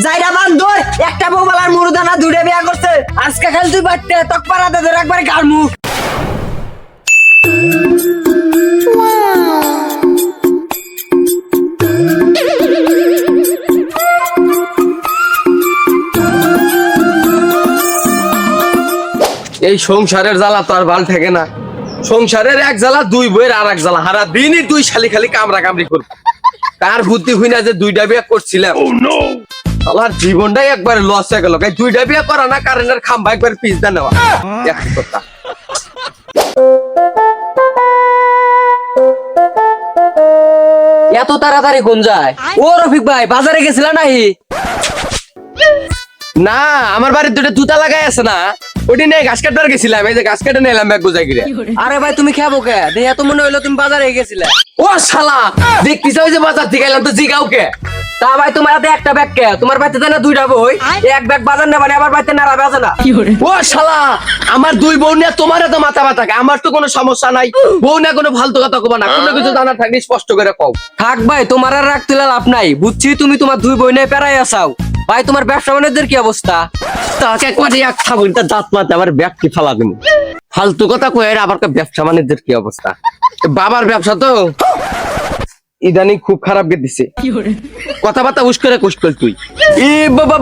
যাইরা বান্দর একটা বউবালার মুরুদানা দুইটা বিয়া করছে আজকে খালি তুই বাড়তে তক পাড়াতে ধরে একবার গার মুখ এই সংসারের জ্বালা তো আর ভাল থাকে না। সংসারের এক জ্বালা দুই বইয়ের আর এক জ্বালা, সারা দিনই দুই শালি খালি কামড়া কামড়ি করবে। তার বুদ্ধি হই না যে দুইটা বিয়ে করছিলাম, আমার জীবনটাই একবার লস হয়ে গেল। দুইটা বিয়ে করা না কারেন্টের খাম্বা একবার পিস দা নেওয়া একই কথা। এত তাড়াতাড়ি কোন যায়? ও রফিক ভাই বাজারে গেছিল নাই? না, আমার বাড়ির দুটো জুতা লাগাই আছে না, ওটি নিয়ে ঘাস কাটবার গেছিলাম। এই যে ঘাস কেটে নিলাম ব্যাগ বোঝাই গিয়ে। আরে ভাই তুমি খাবো কে? দেয়া তো মনে হইলো তুমি বাজারে গেছিলে। ও শালা, দেখতেছ ওই যে বাজার থেকে এলাম তো জিগাও কে? তা ভাই তোমার হাতে একটা ব্যাগ কে? তোমার বাড়িতে না দুইটা বই, এক ব্যাগ বাজার নেবা না, আবার বাড়িতে নাড়া বাজে না। ও শালা, আমার দুই বোন নিয়ে তোমার এত মাথা ব্যথা, আমার তো কোনো সমস্যা নাই। বউ না কোনো ফালতু কথা কবা না, কোনো কিছু জানার থাকলে স্পষ্ট করে কও। থাক ভাই, তোমার আর রাগ তুলে লাভ নাই। বুঝছি তুমি তোমার দুই বই নিয়ে পেরাই আসাও। ভাই তোমার ব্যবসা বাণিজ্যের কি অবস্থা? তাকে একবার এক খাবো তার দাঁত মাতে আবার ব্যাগ কি ফালা দেবো। ফালতু কথা কয়ে আবার ব্যবসা বাণিজ্যের কি অবস্থা? বাবার ব্যবসা তো ইদানিং খুব খারাপ গেছে, কথাবার্তা উস্করে কুস্কল। তুই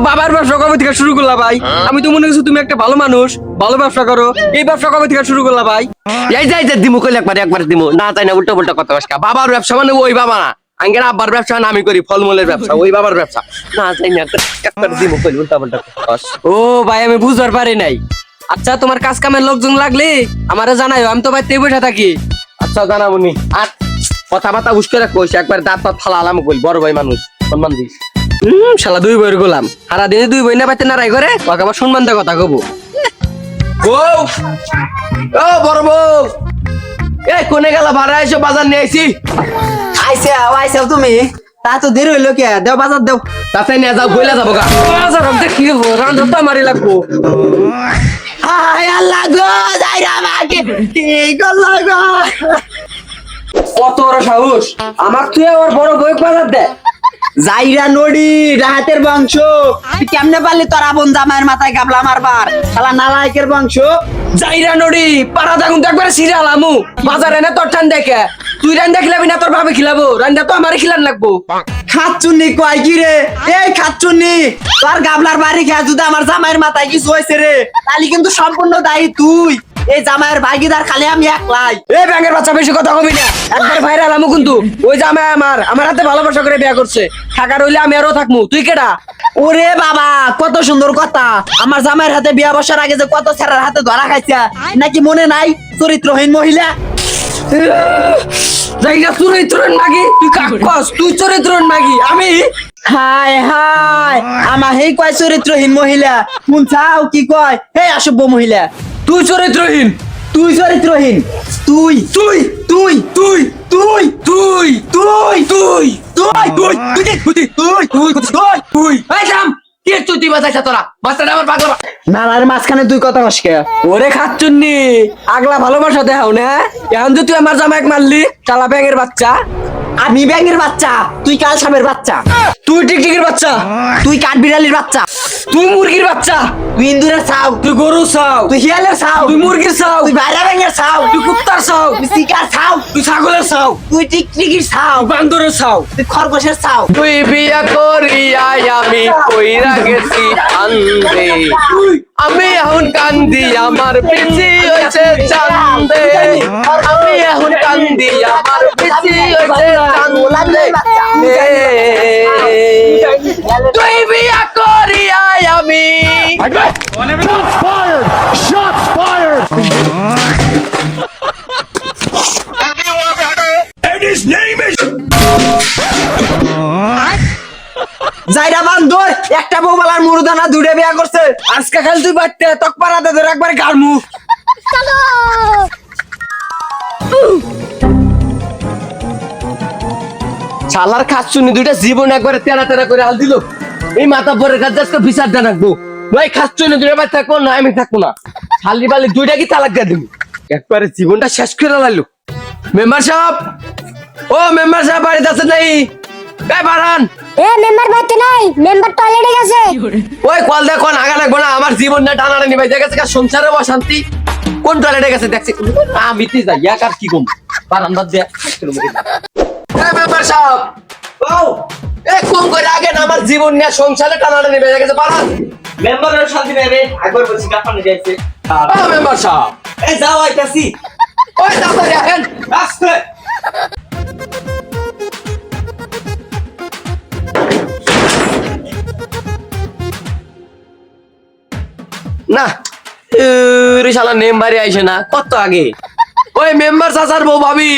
বাবার ব্যবসা কবে থেকে শুরু করলা ভাই? আমি তো মনে করছি তুমি একটা ভালো মানুষ, ভালো ব্যবসা করো। এই ব্যবসা কবে থেকে শুরু করলা ভাই? এই যাই যে দিমু কইলে একবার দিমু না, তাই না উল্টো পাল্টা কথা বাসকা। বাবার ব্যবসা মানে ওই বাবা না, আঙ্গের আব্বার ব্যবসা মানে আমি করি ফলমূলের ব্যবসা, ওই বাবার ব্যবসা না, তাই না একবার দিমু কইলে উল্টা পাল্টা কথা। ও ভাই আমি বুঝবার পারি নাই। আচ্ছা তোমার কাজ কামের লোকজন লাগলে আমারে জানাইও, আমি তো ভাই তে বসে থাকি। আচ্ছা জানাবনি। আর কথাবার্তা উস্করে কইস, একবার দাঁত পাত ফালা আলাম কইল, বড় ভাই মানুষ সম্মান দিস। শালা দুই বইয়ের গোলাম, সারা দিনে দুই বই না পাইতে নারাই করে, ওকে আবার সম্মান দিয়ে কথা কব। বউ, ও বড় বউ, এই কোনে গেল? ভাড়া এসে বাজার নিয়ে আইছি। আইসাও তুমি? তা তো দেরি হইলো কে? দেও বাজার দেও। তাতে নিয়ে যাও, বইলা যাবো গা। বাজার হবে কি হবো? রান্না তো আমারই লাগবো। হায় আল্লাহ গো, যাইরা আমাকে কি করলো গো? কত বড় সাহস আমার, তুই আমার বড় বই বাজার দে। যাইরা নড়ি রাহাতের বংশ, তুই কেমনে পারলি তোর আপন জামাইয়ের মাথায় গাবলা মারবার? শালা নালায়েকের বংশ। যাইরা নড়ি পাড়া দাগুন তো একবার সিরিয়াল আমু বাজারে না তোর টান দেখে। তুই রান্দা খিলাবি না তোর ভাবে খিলাবো? রান্দা তো আমারই খিলান লাগবো। খাচ্চুন্নি কয় কি রে? এই খাচ্চুন্নি, তোর গাবলার বাড়ি খেয়ে যদি আমার জামাইয়ের মাথায় কিছু হয়েছে রে, তাহলে কিন্তু সম্পূর্ণ দায়ী তুই। এই জামাইয়ের ভাগিদার খালি আমি একলাই। এই ব্যাঙের বাচ্চা বেশি কথা কবি না, একবার ভাইরাল আমু কিন্তু। ওই জামাই আমার হাতে ভালোবাসা করে বিয়া করছে, থাকার হইলে আমি আরো থাকবো। তুই কেডা? ওরে বাবা কত সুন্দর কথা। আমার জামাইয়ের হাতে বিয়া বসার আগে যে কত ছেড়ার হাতে ধরা খাইছা নাকি মনে নাই? চরিত্রহীন মহিলা। চরিত্রহীন মাগি তুই কাকস, তুই চরিত্রহীন মাগি আমি? হায় হায়, আমার হেই কয় চরিত্রহীন মহিলা। কোন চাও কি কয়? হে অসভ্য মহিলা। তুই চরিত্রহীন, তুই চরিত্রহীন, তুই তুই তুই তুই তুই তুই তুই তুই তুই তুই তুই তুই তুই তুই তুই এই থাম। কি তুই বাজাইছা তোরা? বাচ্চাটা আমার পাগলা নালার মাঝখানে তুই কথা কসকে? ওরে খাচ্চুন্নি, আগলা ভালোবাসা দেখাও না। এখন যে তুই আমার জামাইক মারলি, শালা ব্যাঙের বাচ্চা। আমি ব্যাঙের বাচ্চা, তুই কাল সাপের বাচ্চা। তুই টিকটিকির বাচ্চা, তুই কাঠবিড়ালির বাচ্চা। তুই মুরগির বাচ্চা, তুই ইন্দুরের ছাও। তুই গরুর ছাও, তুই শিয়ালের ছাও। তুই মুরগির ছাও, তুই বাইরা ব্যাঙের ছাও। তুই কুত্তার ছাও, তুই শিকার ছাও। তুই ছাগলের ছাও, তুই টিকটিকির ছাও। বান্দরের ছাও, তুই খরগোশের ছাও। তুই বিয়া করিয়াই আমি কইরা গেছি আন্দে, আমি এখন কান্দি আমার পিছি হইছে চান্দে, আমি এখন কান্দি আমার পিছি হইছে চান্দে। তুই বিয়া করিয়াই আমি Shots fired! And his name is... যাইরা বান্দর একটা বউবালার মুরুদানা দুইটা বিয়া করছে আজকে খালি তুই বাড়তে তক পাড়াতে ধরে একবার গার মুখ। শালার খাচ্ছুনি দুইটা জীবন একবারে তেরা তেরা করে হাল দিল। এই মাথা পরে কাছে আজকে বিচার জানাবো। ভাই খাচ্ছুনি দুইটা বাড়ি থাকবো না, আমি থাকবো না। শালি বালি দুইটা কি তালাক দিয়ে দিবি, একবারে জীবনটা শেষ করে লাইলো। মেম্বার সাহেব, ও মেম্বার সাহেব বাড়িতে আছে নাই? এই বারান এ মেম্বার বাইতে নাই, মেম্বার টয়লেটে গেছে। ওই কল দে কোন আগা লাগবো না, আমার জীবন না টানাটা নিবাই গেছে সংসারে অশান্তি। কোন টয়লেটে গেছে দেখছি আমি তি যাই এক আর কি কম বারান্দার দে মেম্বার সাহেব ও এ কোন করে আগে না আমার জীবন নিয়ে সংসারে টানাটা নিবাই গেছে বারান মেম্বারের শান্তি নেই রে, একবার বলছি কাপানে যাইছে। মেম্বার সাহেব এই যাও আইতাছি। ওই তাড়াতাড়ি আহেন আস্তে। না শালা নেম বাড়ি আইসে না কত আগে ওই মেম্বার চাচার বউ ভাবি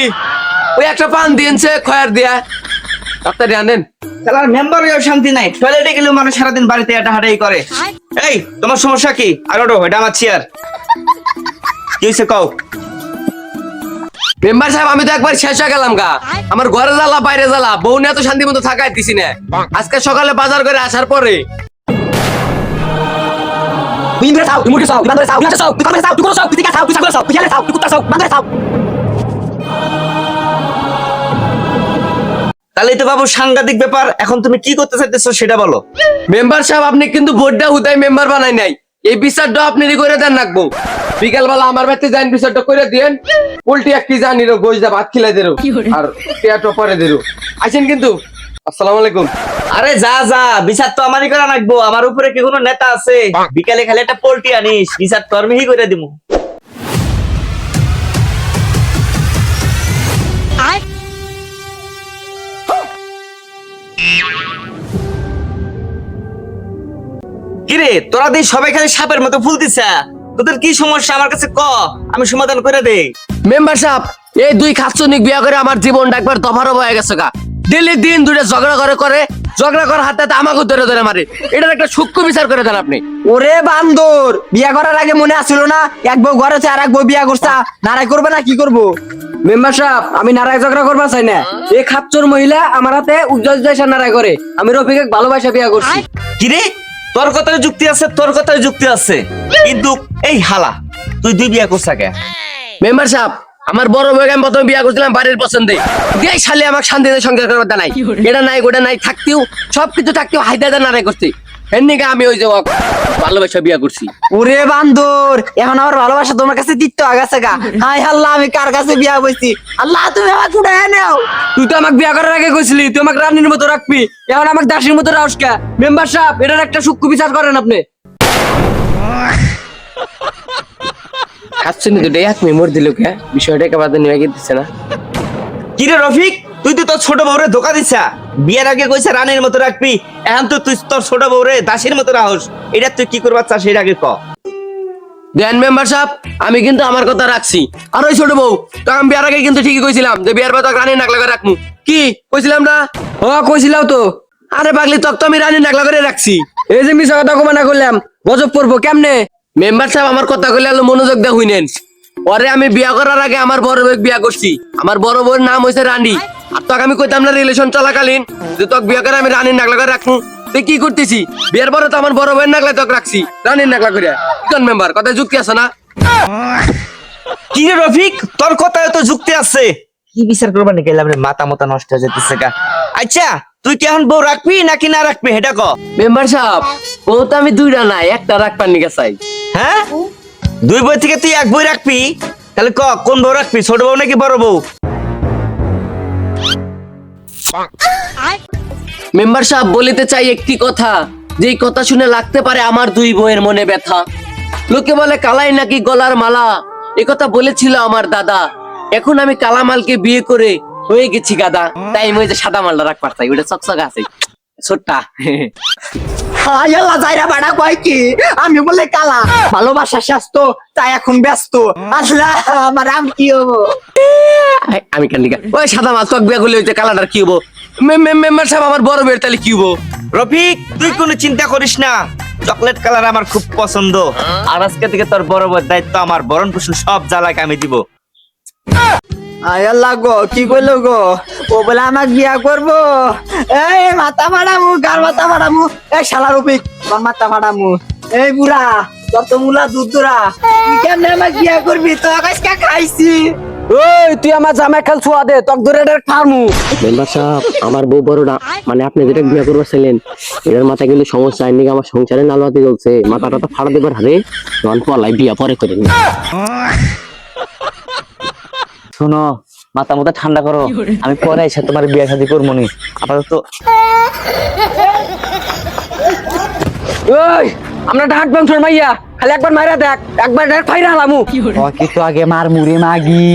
ওই একটা পান দিয়েছে খয়ার দিয়া তাড়াতাড়ি আনেন। শালার মেম্বারের শান্তি নাই, টয়লেটে গেলেও মানুষ সারাদিন বাড়িতে হাঁটাহাঁটাই করে। এই তোমার সমস্যা কি? আর ওঠো, এটা আমার চেয়ার। কি হয়েছে কও? মেম্বার সাহেব আমি তো একবার শেষ হয়ে গেলাম গা, আমার ঘরে জ্বালা বাইরে জ্বালা, বউ নিয়ে তো শান্তি মতো থাকাই দিছি না। আজকে সকালে বাজার করে আসার পরে তাহলে তো বাবু সাংঘাতিক ব্যাপার। এখন তুমি কি করতে চাইতেছো সেটা বলো। মেম্বার সাহেব আপনি কিন্তু ভোটটা হুদাই মেম্বার বানাই নাই, এই বিচারটা আপনি করে দেন রাখবো। বিকাল বেলা আমার বাড়িতে যান, বিচারটা করে দিয়েন। উল্টি এক কি জানি রো গোজ দা ভাত খিলাই দেরো আর পেয়াটো পরে দেরো আছেন কিন্তু। আসসালামু আলাইকুম। আরে যা যা, বিচার তো আমারই করা লাগবো। আমার উপরে কি কোনো নেতা আছে? বিকালে খালি একটা পোল্ট্রি আনিস, বিচার তো আমিই করে দিমু। কিরে তোরা দেই সবাই খালি সাপের মতো ফুলতিছা, তোদের কি সমস্যা আমার কাছে ক, আমি সমাধান করে দেই। মেম্বার সাহেব এই দুই খাচ্ছনিক বিয়া করে আমার জীবনটা একবার দফারফ হয়ে গেছে গা। ডেলি দিন দুটো ঝগড়া করার হাতে আমাকে ধরে ধরে মারে। এটার একটা সূক্ষ্ম বিচার করে দেন আপনি। ওরে বান্দর, বিয়া করার আগে মনে আসছিল না এক বউ ঘরে আছে আর এক বউ বিয়া করছা, নারাই করবে না কি করবো? মেম্বার সাহেব আমি নারাই ঝগড়া করবা চাই না। এই খাচ্চর মহিলা আমার হাতে উজ্জ্বল নারাই করে, আমি রফিকে ভালোবাসা বিয়া করছি। কিরে তোর কথায় যুক্তি আছে, তোর কথায় যুক্তি আছে, কিন্তু এই হালা তুই দুই বিয়া করছা কে? মেম্বার সাহেব আমার বড় বউকে আমি প্রথমে বিয়া করছিলাম বাড়ির পছন্দে, দিয়ে শালি আমাকে শান্তিতে সংসার করার কথা নাই, এটা নাই গোটা নাই থাকতেও সবকিছু থাকতেও হায়দাদা নারাই করছি। এর নিকে আমি ওই যে ভালোবাসা বিয়া করছি। ওরে বান্দর, এখন আমার ভালোবাসা তোমার কাছে দিতে গেছে গা। হাই আল্লাহ, আমি কার কাছে বিয়া বইছি? আল্লাহ তুমি আমাকে উঠায় নাও। তুই তো আমাকে বিয়া করার আগে কইছিলি তুই আমাকে রানীর মতো রাখবি, এখন আমাকে দাসীর মতো রাখস কে? মেম্বার সাহেব এটার একটা সূক্ষ্ম বিচার করেন আপনি। খাচ্ছেন তো এক মেমোর দিল কে, বিষয়টা একেবারে নিয়ে দিচ্ছে না। কিরে রফিক, তুই তো তোর ছোট বউরে ধোকা দিছা। বিয়ের আগে কইছা রানীর মতো রাখবি, এখন তো তুই তোর ছোট বউরে দাসীর মতো রাখস। এটা তুই কি করবার চাস এর আগে ক। দেন মেম্বার সাহেব আমি কিন্তু আমার কথা রাখছি। আর ওই ছোট বউ তো আমি বিয়ার আগে কিন্তু ঠিকই কইছিলাম যে বিয়ার পর রানী নাকলা করে রাখমু। কি কইছিলাম না? ও কইছিলাও তো। আরে পাগলি তক তো আমি রানী নাকলা করে রাখছি। এই যে মিছা কথা কমানা করলাম, গজব পড়বো কেমনে? মেম্বার সাহেব আমার কথা কইলে আলো মনোযোগ দিয়ে হইনেন। পরে আমি বিয়া করার আগে আমার বড় বউ বিয়া করছি, আমার বড় বউর নাম হইছে রানী। আর তোকে আমি কইতাম না রিলেশন চলাকালীন যে তোকে বিয়া করে আমি রানীর নাকলা করে রাখমু। তুই কি করতেছি? বিয়ার পরে তো আমার বড় বউয়ের নাকলা তোকে রাখছি, রানীর নাকলা করে। কোন মেম্বার কথা যুক্তি আছে না? কিরে রফিক, তোর কথায় তো যুক্তি আছে। কি বিচার করবা নাকি রে, মাথা মতা নষ্ট হয়ে যেতেছে গা। আচ্ছা তুই কি এখন বউ রাখবি নাকি না রাখবি এটা ক। মেম্বার সাহেব বউ তো আমি দুইটা নাই একটা রাখবার নিকে চাই। হ্যাঁ, দুই বই থেকে তুই এক বই রাখবি, তাহলে ক কোন বউ রাখবি, ছোট বউ নাকি বড় বউ? মেম্বার সাহেব বলিতে চাই একটি কথা, যেই কথা শুনে লাগতে পারে আমার দুই বউয়ের মনে ব্যথা। লোকে বলে কালাই নাকি গলার মালা, এ কথা বলেছিল আমার দাদা। এখন আমি কালামালকে বিয়ে করে হয়ে গেছি গাদা, তাই আমি ওই যে সাদা মালটা রাখবার চাই, ওটা চকচকা আছে ছোট্টা। হাই আল্লাহ, যাইরা বাড়া কয় কি আমি বলে কালা? ভালোবাসা স্বাস্থ্য তাই এখন ব্যস্ত। আসলে আমার আম কি হবো? আমি কেন ওই সাদা মাল চক বিয়া করলে ওই যে কালাটার কি হবো? মেম্বার সাহেব আমার বড় বের তাহলে কি হবো? রফিক তুই কোনো চিন্তা করিস না, চকলেট কালার আমার খুব পছন্দ। আর আজকে থেকে তোর বড় বউর দায়িত্ব আমার, ভরণ পোষণ সব জ্বালাকে আমি দিব। হাই আল্লাহ গো, কি কইলো গো? ও বলে আমাকে বিয়া করবো? এই মাথা মারামু, গার মাথা মারামু। এই শালা রফিক, তোর মাথা মারামু। এই বুড়া, তোর তো মুলা দুধ দূরা, তুই কেমনে আমাকে বিয়া করবি? তো আকাশকে খাইছি। ওই তুই আমার জামাই খেল ছোয়া দে তক ধরে এটা ফার্মু। মেম্বার সাহেব আমার বউ বড়টা মানে আপনি যেটা বিয়ে করবার চাইলেন এটার মাথায় কিন্তু সমস্যা আইনি আমার সংসারে নালবাতি চলছে মাথাটা তো ফাড়া দেবার হারে তখন পলাই বিয়া পরে করেন শোনো মাথা মতো ঠান্ডা করো, আমি পরে এসে তোমার বিয়ে শাদী করবো নি। আপাতত ওই আমরা ডাক বংশের মাইয়া খালি একবার মাইরা দেখ একবার ডাক ফাইরা হালামু। তো আগে মার মুড়ে মাগি